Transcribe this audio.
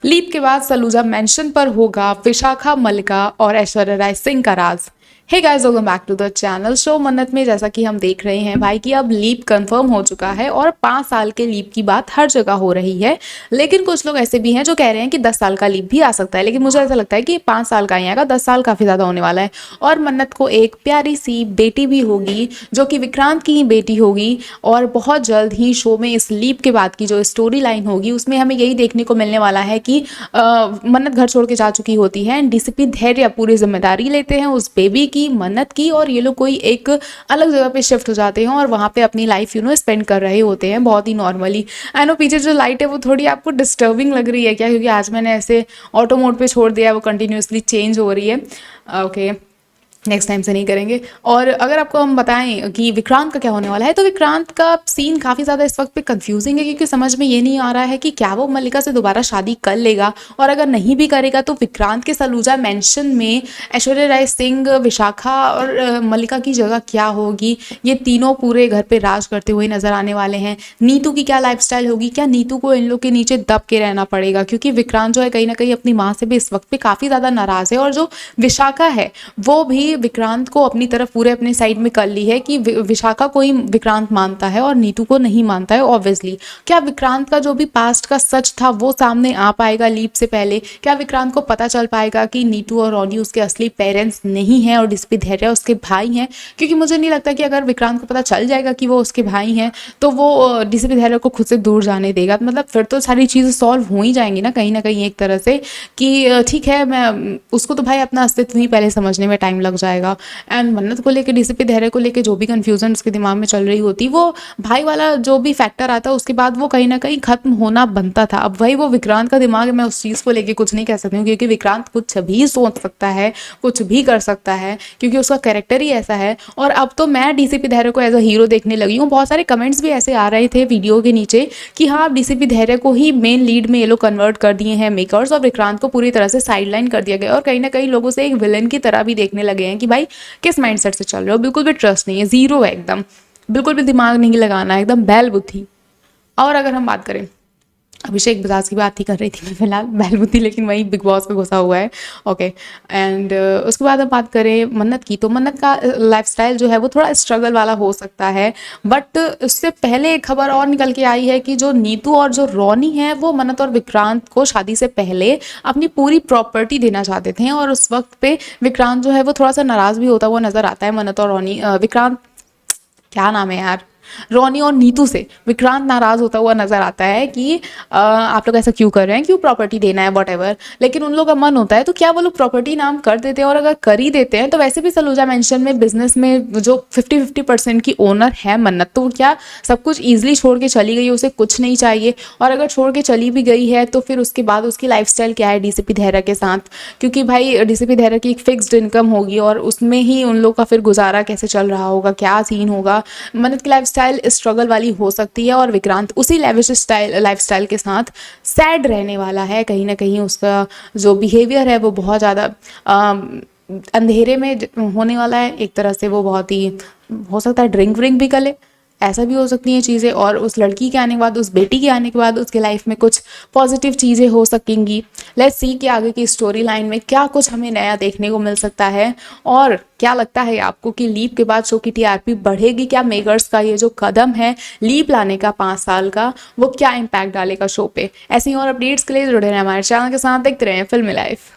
Leap के बाद Saluja mention पर होगा विशाखा मल्लिका और ऐश्वर्या राय सिंह का राज। Hey guys, welcome back to the channel. Show Mannat में जैसा कि हम देख रहे हैं भाई कि अब लीप कंफर्म हो चुका है और 5 साल के लीप की बात हर जगह हो रही है। लेकिन कुछ लोग ऐसे भी हैं जो कह रहे हैं कि 10 साल का लीप भी आ सकता है, लेकिन मुझे ऐसा लगता है कि 5 साल का ही आएगा, 10 साल काफ़ी ज़्यादा होने वाला है। और मन्नत को एक प्यारी सी बेटी भी होगी जो कि विक्रांत की ही बेटी होगी। और बहुत जल्द ही शो में इस लीप के बाद की जो स्टोरी लाइन होगी उसमें हमें यही देखने को मिलने वाला है कि मन्नत घर छोड़ के जा चुकी होती है एंड डीसीपी धैर्य पूरी जिम्मेदारी लेते हैं उस बेबी की, मन्नत की, और ये लोग कोई एक अलग जगह पे शिफ्ट हो जाते हैं और वहाँ पे अपनी लाइफ स्पेंड कर रहे होते हैं बहुत ही नॉर्मली। आई नो पीछे जो लाइट है वो थोड़ी आपको डिस्टर्बिंग लग रही है क्या, क्योंकि आज मैंने ऐसे ऑटो मोड पे छोड़ दिया है, वो कंटिन्यूसली चेंज हो रही है। ओके, नेक्स्ट टाइम से नहीं करेंगे। और अगर आपको हम बताएं कि विक्रांत का क्या होने वाला है, तो विक्रांत का सीन काफ़ी ज़्यादा इस वक्त पे कंफ्यूजिंग है, क्योंकि समझ में ये नहीं आ रहा है कि क्या वो मल्लिका से दोबारा शादी कर लेगा, और अगर नहीं भी करेगा तो विक्रांत के सलूजा मेंशन में ऐश्वर्या राय सिंह, विशाखा और मल्लिका की जगह क्या होगी। ये तीनों पूरे घर पे राज करते हुए नजर आने वाले हैं। नीतू की क्या लाइफस्टाइल होगी, क्या नीतू को इन लोग के नीचे दब के रहना पड़ेगा, क्योंकि विक्रांत जो है कहीं ना कहीं अपनी माँ से भी इस वक्त पे काफ़ी ज़्यादा नाराज़ है। और जो विशाखा है वो भी विक्रांत को अपनी तरफ पूरे अपने साइड में कर ली है कि विशाखा को ही विक्रांत मानता है और नीतू को नहीं मानता है ऑब्वियसली। क्या विक्रांत का जो भी पास्ट का सच था वो सामने आ पाएगा लीप से पहले? क्या विक्रांत को पता चल पाएगा कि नीतू और रोनी उसके असली पेरेंट्स नहीं हैं और डीसीपी धैर्य उसके भाई हैं? क्योंकि मुझे नहीं लगता कि अगर विक्रांत को पता चल जाएगा कि वो उसके भाई हैं तो वो डीसीपी धैर्य को खुद से दूर जाने देगा। मतलब फिर तो सारी चीज़ें सॉल्व हो ही जाएंगी ना कहीं एक तरह से, कि ठीक है, मैं उसको तो भाई अपना अस्तित्व ही पहले समझने में टाइम लग जाएगा। एंड मन्नत को लेके, डीसीपी धैर्य को लेके जो भी कंफ्यूजन उसके दिमाग में चल रही होती, वो भाई वाला जो भी फैक्टर आता उसके बाद वो कहीं ना कहीं खत्म होना बनता था। अब वही वो विक्रांत का दिमाग है, मैं उस चीज़ को लेके कुछ नहीं कह सकती हूँ, क्योंकि विक्रांत कुछ भी सोच सकता है, कुछ भी कर सकता है, क्योंकि उसका कैरेक्टर ही ऐसा है। और अब तो मैं डीसीपी धैर्य को एज अ हीरो देखने लगी हूँ। बहुत सारे कमेंट्स भी ऐसे आ रहे थे वीडियो के नीचे कि हाँ, डीसीपी धैर्य को ही मेन लीड में ये लोग कन्वर्ट कर दिए हैं मेकर्स, और विक्रांत को पूरी तरह से साइडलाइन कर दिया गया। और कहीं ना कहीं लोगों से एक विलन की तरह भी देखने लगे हैं कि भाई किस माइंडसेट से चल रहे हो, बिल्कुल भी ट्रस्ट नहीं है, जीरो है एकदम, बिल्कुल भी दिमाग नहीं लगाना है, एकदम बैल बुद्धि। और अगर हम बात करें, अभिषेक बजाज की बात ही कर रही थी मैं फिलहाल, बैल बुद्धि, लेकिन वही बिग बॉस पे घुसा हुआ है। ओके, एंड उसके बाद हम बात करें मन्नत की, तो मन्नत का लाइफस्टाइल जो है वो थोड़ा स्ट्रगल वाला हो सकता है। बट उससे पहले एक खबर और निकल के आई है कि जो नीतू और जो रोनी है वो मन्नत और विक्रांत को शादी से पहले अपनी पूरी प्रॉपर्टी देना चाहते थे, और उस वक्त पे विक्रांत जो है वो थोड़ा सा नाराज भी होता हुआ नजर आता है। मन्नत और रोनी, विक्रांत, क्या नाम है यार, रोनी और नीतू से विक्रांत नाराज होता हुआ नजर आता है कि आप लोग ऐसा क्यों कर रहे हैं, क्यों प्रॉपर्टी देना है, वॉट एवर। लेकिन उन लोग का मन होता है तो क्या वो लोग प्रॉपर्टी नाम कर देते हैं, और अगर कर ही देते हैं तो वैसे भी सलूजा मेंशन में बिजनेस में जो 50-50% की ओनर है मन्नत, तो क्या सब कुछ ईजिली छोड़ के चली गई, उसे कुछ नहीं चाहिए? और अगर छोड़ के चली भी गई है तो फिर उसके बाद उसकी लाइफस्टाइल क्या है डीसीपी धैर्य के साथ? क्योंकि भाई डीसीपी धैर्य की एक फिक्स्ड इनकम होगी और उसमें ही उन लोग का फिर गुजारा कैसे चल रहा होगा, क्या सीन होगा? मन्नत की लाइफस्टाइल स्ट्रगल वाली हो सकती है और विक्रांत उसी लाइफस्टाइल के साथ सैड रहने वाला है। कहीं ना कहीं उसका जो बिहेवियर है वो बहुत ज़्यादा अंधेरे में होने वाला है। एक तरह से वो बहुत ही, हो सकता है ड्रिंक व्रिंक भी कर ले, ऐसा भी हो सकती हैं चीज़ें। और उस लड़की के आने के बाद, उस बेटी के आने के बाद उसके लाइफ में कुछ पॉजिटिव चीज़ें हो सकेंगी। लेट्स सी कि आगे की स्टोरी लाइन में क्या कुछ हमें नया देखने को मिल सकता है। और क्या लगता है आपको कि लीप के बाद शो की टीआरपी बढ़ेगी? क्या मेकर्स का ये जो कदम है लीप लाने का 5 साल का, वो क्या इम्पैक्ट डालेगा शो पे? ऐसी और अपडेट्स के लिए जुड़े रहें हमारे चैनल के साथ, देखते रहें फिल्मी लाइफ।